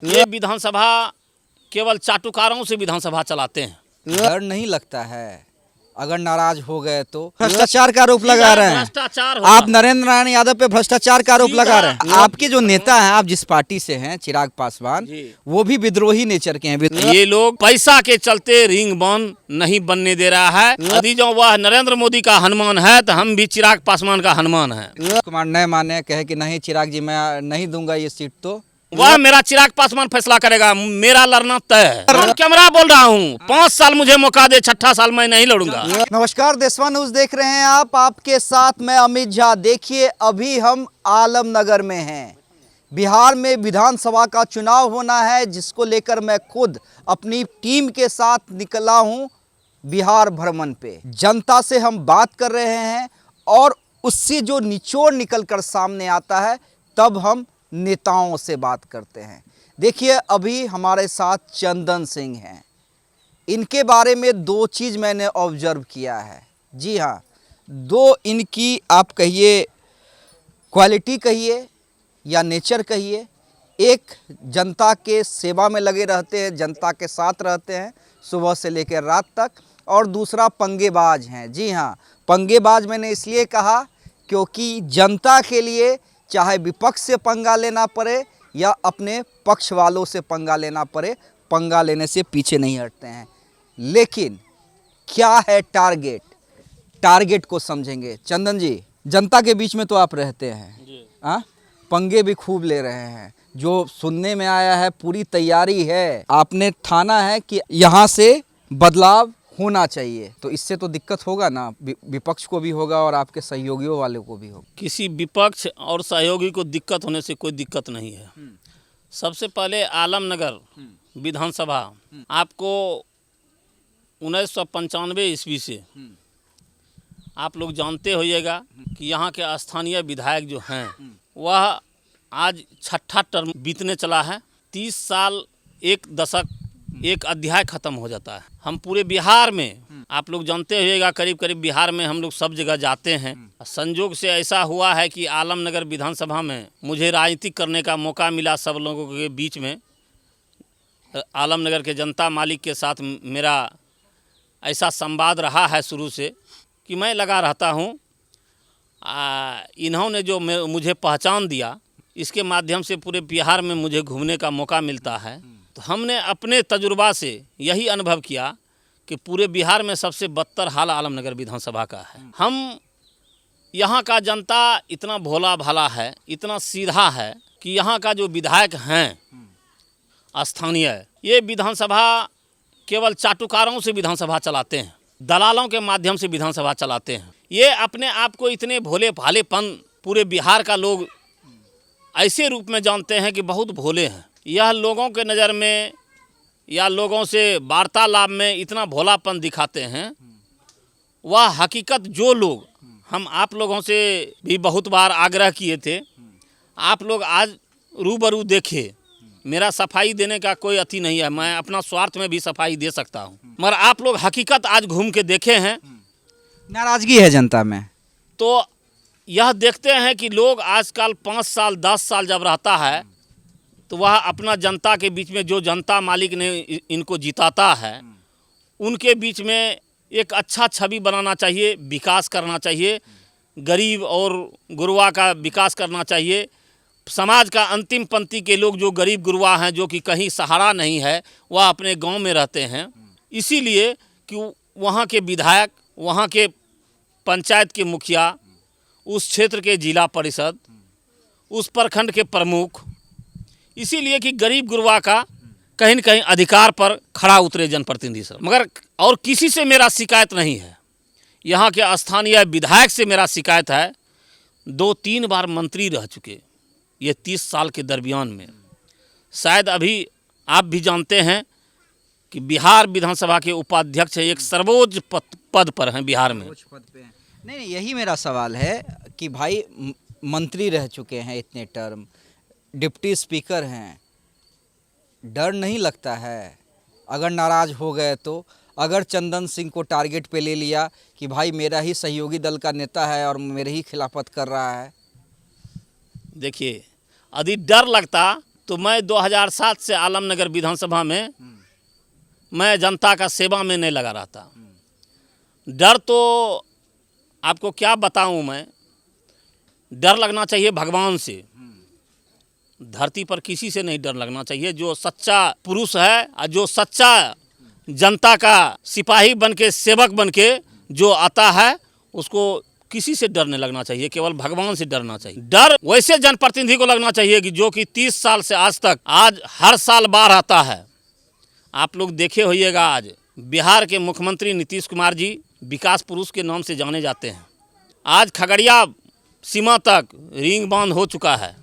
ये विधानसभा केवल चाटुकारों से विधानसभा चलाते हैं। डर नहीं लगता है अगर नाराज हो गए तो? भ्रष्टाचार का आरोप लगा रहे हैं भ्रष्टाचार आप। नरेंद्र नारायण यादव पे भ्रष्टाचार का आरोप लगा रहे हैं। आपके जो नेता हैं, आप जिस पार्टी से हैं, चिराग पासवान, वो भी विद्रोही नेचर के हैं। ये लोग पैसा के चलते रिंग बन नहीं बनने दे रहा है। यदि जो वह नरेंद्र मोदी का हनुमान है तो हम भी चिराग पासवान का हनुमान है। कुमार न माने, कहे कि नहीं चिराग जी मैं नहीं दूंगा ये सीट, तो वह मेरा चिराग पासवान फैसला करेगा। मेरा लड़ना तय है। कैमरा बोल रहा हूँ, 5 साल मुझे मौका दे, 6ठा साल मैं नहीं लड़ूंगा। नमस्कार, देशवा न्यूज देख रहे हैं आप। आपके साथ मैं अमित झा। देखिए, अभी हम आलमनगर में हैं। बिहार में विधानसभा का चुनाव होना है, जिसको लेकर मैं खुद अपनी टीम के साथ निकला हूं बिहार भ्रमण पे। जनता से हम बात कर रहे हैं और उससे जो निचोड़ निकल कर सामने आता है, तब हम नेताओं से बात करते हैं। देखिए, अभी हमारे साथ चंदन सिंह हैं। इनके बारे में 2 चीज़ मैंने ऑब्जर्व किया है। जी हाँ, 2 इनकी आप कहिए क्वालिटी कहिए या नेचर कहिए। एक, जनता के सेवा में लगे रहते हैं, जनता के साथ रहते हैं सुबह से लेकर रात तक। और दूसरा, पंगेबाज हैं। जी हाँ, पंगेबाज मैंने इसलिए कहा क्योंकि जनता के लिए चाहे विपक्ष से पंगा लेना पड़े या अपने पक्ष वालों से पंगा लेना पड़े, पंगा लेने से पीछे नहीं हटते हैं। लेकिन क्या है टारगेट? टारगेट को समझेंगे। चंदन जी, जनता के बीच में तो आप रहते हैं, पंगे भी खूब ले रहे हैं। जो सुनने में आया है, पूरी तैयारी है, आपने ठाना है कि यहाँ से बदलाव होना चाहिए। तो इससे तो दिक्कत होगा ना, विपक्ष को भी होगा और आपके सहयोगियों वाले को भी होगा। किसी विपक्ष और सहयोगी को दिक्कत होने से कोई दिक्कत नहीं है। सबसे पहले आलमनगर विधानसभा आपको 1995 ईस्वी से आप लोग जानते होइएगा कि यहाँ के स्थानीय विधायक जो हैं वह आज 6ठा टर्म बीतने चला है। 30 साल, 1 दशक, 1 अध्याय खत्म हो जाता है। हम पूरे बिहार में, आप लोग जानते होइएगा, करीब करीब बिहार में हम लोग सब जगह जाते हैं। संजोग से ऐसा हुआ है कि आलमनगर विधानसभा में मुझे राजनीति करने का मौका मिला। सब लोगों के बीच में आलमनगर के जनता मालिक के साथ मेरा ऐसा संवाद रहा है शुरू से कि मैं लगा रहता हूँ। इन्होंने जो मुझे पहचान दिया, इसके माध्यम से पूरे बिहार में मुझे घूमने का मौका मिलता है। तो हमने अपने तजुर्बा से यही अनुभव किया कि पूरे बिहार में सबसे बदतर हाल आलमनगर विधानसभा का है। हम यहाँ का जनता इतना भोला भाला है, इतना सीधा है कि यहाँ का जो विधायक हैं स्थानीय, ये विधानसभा केवल चाटुकारों से विधानसभा चलाते हैं, दलालों के माध्यम से विधानसभा चलाते हैं। ये अपने आप को इतने भोले भालेपन, पूरे बिहार का लोग ऐसे रूप में जानते हैं कि बहुत भोले हैं। यह लोगों के नज़र में या लोगों से वार्तालाप में इतना भोलापन दिखाते हैं। वह हकीकत जो लोग हम आप लोगों से भी बहुत बार आग्रह किए थे, आप लोग आज रूबरू देखे। मेरा सफाई देने का कोई अति नहीं है, मैं अपना स्वार्थ में भी सफाई दे सकता हूँ, मगर आप लोग हकीकत आज घूम के देखे हैं। नाराजगी है जनता में, तो यह देखते हैं कि लोग आजकल 5 साल 10 साल जब रहता है तो वह अपना जनता के बीच में, जो जनता मालिक ने इनको जिताता है, उनके बीच में एक अच्छा छवि बनाना चाहिए, विकास करना चाहिए, गरीब और गुरबा का विकास करना चाहिए। समाज का अंतिम पंक्ति के लोग जो गरीब गुरबा हैं, जो कि कहीं सहारा नहीं है, वह अपने गांव में रहते हैं। इसीलिए कि वहाँ के विधायक, वहाँ के पंचायत के मुखिया, उस क्षेत्र के जिला परिषद, उस प्रखंड के प्रमुख, इसीलिए कि गरीब गुरबा का कहीं न कहीं अधिकार पर खड़ा उतरे जनप्रतिनिधि सब। मगर और किसी से मेरा शिकायत नहीं है। यहाँ के स्थानीय विधायक से मेरा शिकायत है। 2-3 बार मंत्री रह चुके ये 30 साल के दरमियान में। शायद अभी आप भी जानते हैं कि बिहार विधानसभा के उपाध्यक्ष एक सर्वोच्च पद पर हैं बिहार में। नहीं, यही मेरा सवाल है कि भाई मंत्री रह चुके हैं इतने टर्म, डिप्टी स्पीकर हैं, डर नहीं लगता है अगर नाराज हो गए तो? अगर चंदन सिंह को टारगेट पे ले लिया कि भाई मेरा ही सहयोगी दल का नेता है और मेरे ही खिलाफत कर रहा है। देखिए, यदि डर लगता तो मैं 2007 से आलमनगर विधानसभा में मैं जनता का सेवा में नहीं लगा रहता। डर तो आपको क्या बताऊं मैं, डर लगना चाहिए भगवान से, धरती पर किसी से नहीं डर लगना चाहिए। जो सच्चा पुरुष है और जो सच्चा जनता का सिपाही बन के, सेवक बन के जो आता है, उसको किसी से डर नहीं लगना चाहिए, केवल भगवान से डरना चाहिए। डर वैसे जनप्रतिनिधि को लगना चाहिए कि जो कि 30 साल से आज तक, आज हर साल बाढ़ आता है। आप लोग देखे होइएगा, आज बिहार के मुख्यमंत्री नीतीश कुमार जी विकास पुरुष के नाम से जाने जाते हैं। आज खगड़िया सीमा तक रिंग बांध हो चुका है,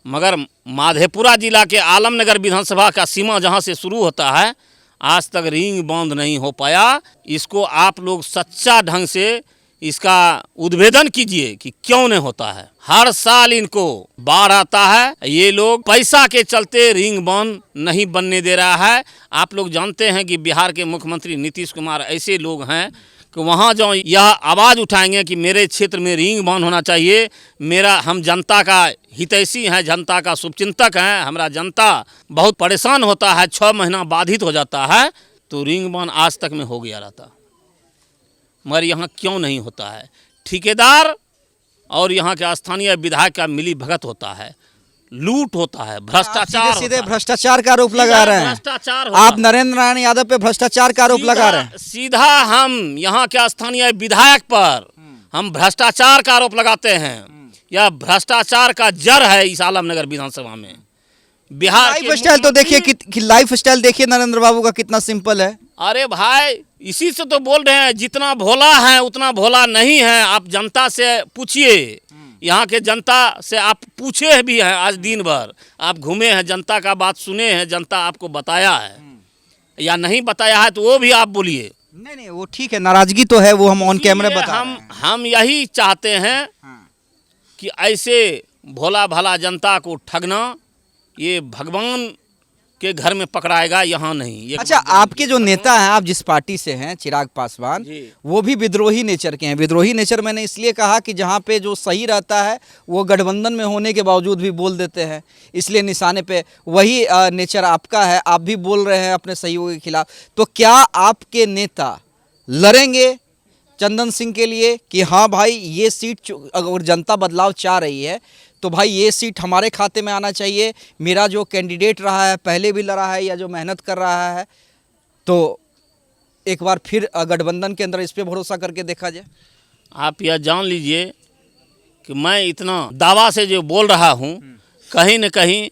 मगर माधेपुरा जिला के आलमनगर विधानसभा का सीमा जहां से शुरू होता है, आज तक रिंग बांध नहीं हो पाया। इसको आप लोग सच्चा ढंग से इसका उद्भेदन कीजिए कि क्यों नहीं होता है। हर साल इनको बाढ़ आता है, ये लोग पैसा के चलते रिंग बांध नहीं बनने दे रहा है। आप लोग जानते हैं कि बिहार के मुख्यमंत्री नीतीश कुमार ऐसे लोग हैं कि वहाँ जो यह आवाज़ उठाएंगे कि मेरे क्षेत्र में रिंग बांध होना चाहिए, हम जनता का हितैषी हैं, जनता का शुभचिंतक हैं, हमारा जनता बहुत परेशान होता है, 6 महीना बाधित हो जाता है, तो रिंग बांध आज तक में हो गया रहता, मगर यहाँ क्यों नहीं होता है। ठेकेदार और यहाँ के स्थानीय विधायक का मिली भगत होता है, लूट होता है, भ्रष्टाचार, सीधे भ्रष्टाचार का आरोप लगा रहे हैं। भ्रष्टाचार आप नरेंद्र नारायण यादव पे भ्रष्टाचार का आरोप लगा रहे हैं। सीधा हम यहाँ के स्थानीय विधायक पर हम भ्रष्टाचार का आरोप लगाते हैं। यह भ्रष्टाचार का जड़ है इस आलमनगर विधानसभा में। बिहार लाइफ स्टाइल तो देखिए कि लाइफ स्टाइल देखिए नरेंद्र बाबू का कितना सिंपल है। अरे भाई, इसी से तो बोल रहे हैं, जितना भोला है उतना भोला नहीं है। आप जनता से पूछिए, यहाँ के जनता से आप पूछे भी हैं, आज दिन भर आप घूमे हैं, जनता का बात सुने हैं, जनता आपको बताया है या नहीं बताया है, तो वो भी आप बोलिए। नहीं, वो ठीक है, नाराजगी तो है, वो हम ऑन कैमरा बता रहे हैं। हम यही चाहते हैं कि ऐसे भोला भाला जनता को ठगना, ये भगवान के घर में पकड़ाएगा, यहाँ नहीं। अच्छा, आपके जो नेता हैं, आप जिस पार्टी से हैं, चिराग पासवान, वो भी विद्रोही नेचर के हैं। विद्रोही नेचर मैंने इसलिए कहा कि जहाँ पे जो सही रहता है वो गठबंधन में होने के बावजूद भी बोल देते हैं, इसलिए निशाने पे वही नेचर आपका है। आप भी बोल रहे हैं अपने सहयोगी के खिलाफ। तो क्या आपके नेता लड़ेंगे चंदन सिंह के लिए कि हाँ भाई, ये सीट अगर जनता बदलाव चाह रही है तो भाई ये सीट हमारे खाते में आना चाहिए, मेरा जो कैंडिडेट रहा है, पहले भी लड़ा है या जो मेहनत कर रहा है, तो एक बार फिर गठबंधन के अंदर इस पे भरोसा करके देखा जाए। आप यह जान लीजिए कि मैं इतना दावा से जो बोल रहा हूँ, कहीं न कहीं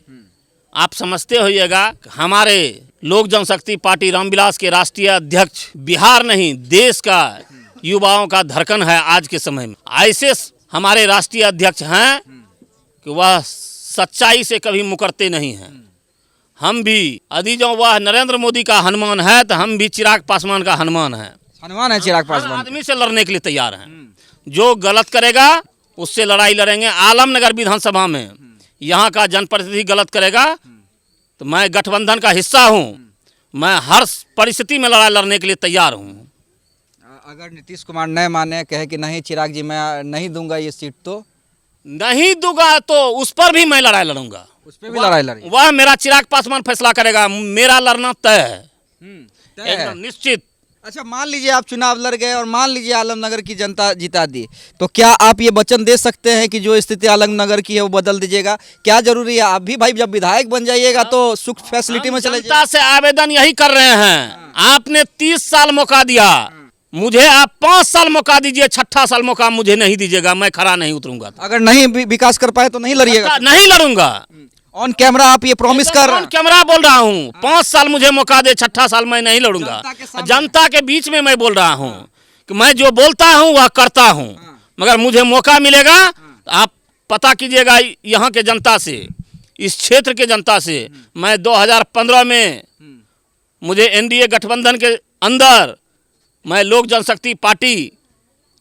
आप समझते होइएगा, हमारे लोक जनशक्ति पार्टी रामविलास के राष्ट्रीय अध्यक्ष बिहार नहीं देश का युवाओं का धड़कन है आज के समय में। ऐसे हमारे राष्ट्रीय अध्यक्ष हैं कि वह सच्चाई से कभी मुकरते नहीं हैं। हम भी, यदि जो वह नरेंद्र मोदी का हनुमान है, तो हम भी चिराग पासवान का हनुमान है। हनुमान है चिराग पासवान, आदमी से लड़ने के लिए तैयार हैं। जो गलत करेगा उससे लड़ाई लड़ेंगे। आलमनगर विधानसभा में यहाँ का जनप्रतिनिधि गलत करेगा तो मैं गठबंधन का हिस्सा हूँ, मैं हर परिस्थिति में लड़ाई लड़ने के लिए तैयार हूँ। अगर नीतीश कुमार न माने, कहे कि नहीं चिराग जी मैं नहीं दूंगा ये सीट, तो नहीं दूंगा तो उस पर भी मैं लड़ाई लड़ूंगा, उस पर भी लड़ाई लड़ेंगे। वह मेरा चिराग पासवान फैसला करेगा। मेरा लड़ना तय है, एकदम निश्चित। अच्छा, मान लीजिए आप चुनाव लड़ गए और मान लीजिए आलमनगर की जनता जिता दी, तो क्या आप ये वचन दे सकते हैं कि जो स्थिति आलमनगर की है वो बदल दीजिएगा? क्या जरूरी है, आप भी भाई जब विधायक बन जाइएगा तो सुख फैसिलिटी में चले जनता से आवेदन यही कर रहे हैं। आपने 30 साल मौका दिया, मुझे आप 5 साल मौका दीजिए, 6ठा साल मौका मुझे नहीं दीजिएगा, मैं खड़ा नहीं उतरूंगा। अगर नहीं विकास कर पाए तो नहीं लड़िएगा? नहीं लड़ूंगा। ऑन कैमरा आप ये प्रॉमिस कर रहे हैं? ऑन कैमरा बोल रहा हूँ, 5 साल मुझे मौका दे, 6ठा साल मैं नहीं लड़ूंगा। जनता के बीच में मैं बोल रहा हूँ कि मैं जो बोलता हूँ वह करता हूँ, मगर मुझे मौका मिलेगा। आप पता कीजिएगा यहाँ के जनता से, इस क्षेत्र के जनता से। मैं 2015 में मुझे एनडीए गठबंधन के अंदर मैं लोक जनशक्ति पार्टी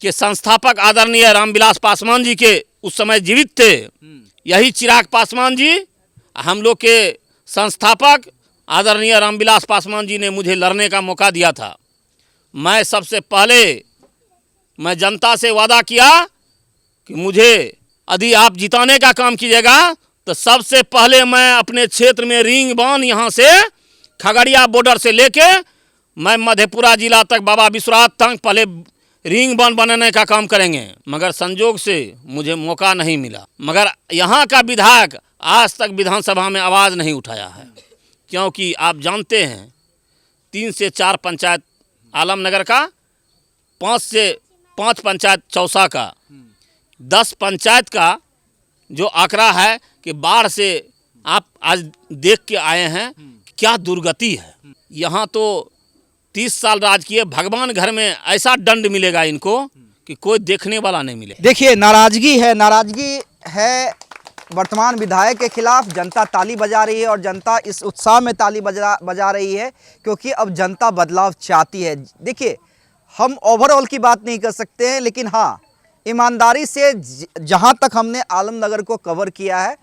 के संस्थापक आदरणीय रामविलास पासवान जी के उस समय जीवित थे, यही चिराग पासवान जी हम लोग के संस्थापक आदरणीय रामविलास पासवान जी ने मुझे लड़ने का मौका दिया था। मैं सबसे पहले मैं जनता से वादा किया कि मुझे यदि आप जिताने का काम कीजिएगा तो सबसे पहले मैं अपने क्षेत्र में रिंग बांध यहाँ से खगड़िया बॉर्डर से लेके मैं मधेपुरा जिला तक बाबा विश्वनाथ तक पहले रिंग बांध बनाने का काम करेंगे। मगर संजोग से मुझे मौका नहीं मिला। मगर यहाँ का विधायक आज तक विधानसभा में आवाज़ नहीं उठाया है, क्योंकि आप जानते हैं 3 से 4 पंचायत आलमनगर का, 5 से 5 पंचायत चौसा का, 10 पंचायत का जो आंकड़ा है कि बाढ़ से आप आज देख के आए हैं क्या दुर्गति है। यहाँ तो 30 साल राज किए, भगवान घर में ऐसा दंड मिलेगा इनको कि कोई देखने वाला नहीं मिले। देखिए नाराजगी है वर्तमान विधायक के खिलाफ। जनता ताली बजा रही है और जनता इस उत्साह में ताली बजा रही है क्योंकि अब जनता बदलाव चाहती है। देखिए हम ओवरऑल की बात नहीं कर सकते हैं, लेकिन हाँ ईमानदारी से जहाँ तक हमने आलमनगर को कवर किया है,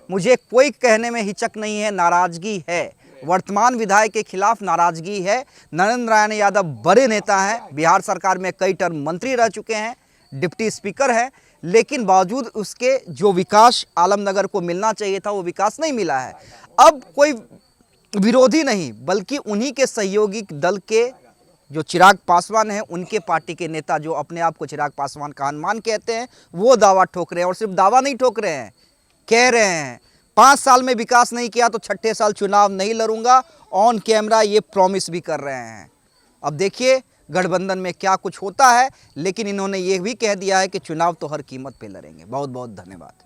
मुझे कोई कहने में हिचक नहीं है, नाराज़गी है। वर्तमान विधायक के खिलाफ नाराज़गी है। नरेंद्र नारायण यादव बड़े नेता हैं, बिहार सरकार में कई टर्म मंत्री रह चुके हैं, डिप्टी स्पीकर हैं, लेकिन बावजूद उसके जो विकास आलमनगर को मिलना चाहिए था वो विकास नहीं मिला है। अब कोई विरोधी नहीं बल्कि उन्हीं के सहयोगी दल के जो चिराग पासवान हैं, उनके पार्टी के नेता जो अपने आप को चिराग पासवान का हनुमान कहते हैं, वो दावा ठोक रहे हैं। और सिर्फ दावा नहीं ठोक रहे हैं, कह रहे हैं 5 साल में विकास नहीं किया तो 6ठे साल चुनाव नहीं लड़ूंगा। ऑन कैमरा ये प्रॉमिस भी कर रहे हैं। अब देखिए गठबंधन में क्या कुछ होता है, लेकिन इन्होंने ये भी कह दिया है कि चुनाव तो हर कीमत पे लड़ेंगे। बहुत बहुत धन्यवाद।